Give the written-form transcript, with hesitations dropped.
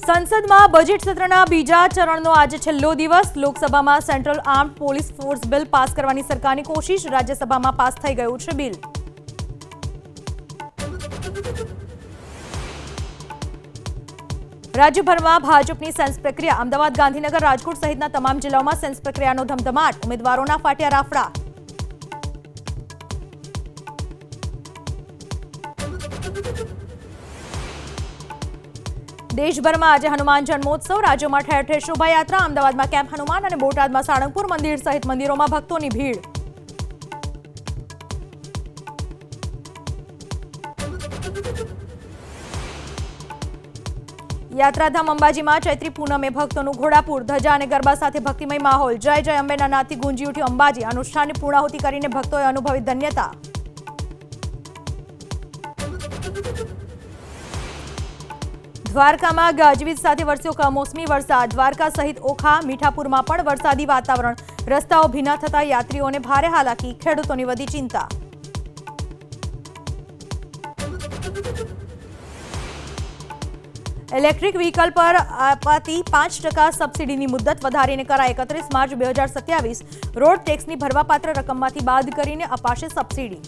સંસદમાં બજેટ સત્રના બીજા ચરણનો આજે છેલ્લો દિવસ। લોકસભામાં central armed police force bill pass કરવાની સરકારની કોશિશ। રાજ્યસભામાં પાસ થઈ ગયું છે બિલ। રાજ્યભરમાં ભાજપની સેન્સ પ્રક્રિયા। અમદાવાદ, ગાંધીનગર, રાજકોટ સહિતના તમામ જિલ્લાઓમાં સેન્સ પ્રક્રિયાનો ધમધમાટ। ઉમેદવારોના ફાટ્યા રાફડા। દેશભરમાં આજે હનુમાન જન્મોત્સવ। રાજ્યોમાં ઠેર ઠેર શોભાયાત્રા। અમદાવાદમાં કેમ્પ હનુમાન અને બોટાદમાં સાળંગપુર મંદિર સહિત મંદિરોમાં ભક્તોની ભીડ। યાત્રાધામ અંબાજીમાં ચૈત્રી પૂનમે ભક્તોનું ઘોડાપુર। ધજા અને ગરબા સાથે ભક્તિમય માહોલ। જય જય અંબેના નાદથી ગુંજી ઉઠ્યું અંબાજી। અનુષ્ઠાનની પૂર્ણાહુતિ કરીને ભક્તોએ અનુભવી ધન્યતા। દ્વારકામાં ગાજવીજ સાથે વરસ્યો કમોસમી વરસાદ। દ્વારકા સહિત ઓખા, મીઠાપુરમાં પણ વરસાદી વાતાવરણ। રસ્તાઓ ભીના થતા યાત્રીઓને ભારે હાલાકી। ખેડૂતોની વધી ચિંતા। ઇલેક્ટ્રિક વ્હીકલ પર અપાતી 5% સબસિડીની મુદત વધારીને કરાઈ 31 માર્ચ 2027। રોડ ટેક્સની ભરવાપાત્ર રકમમાંથી બાદ કરીને અપાશે સબસિડી।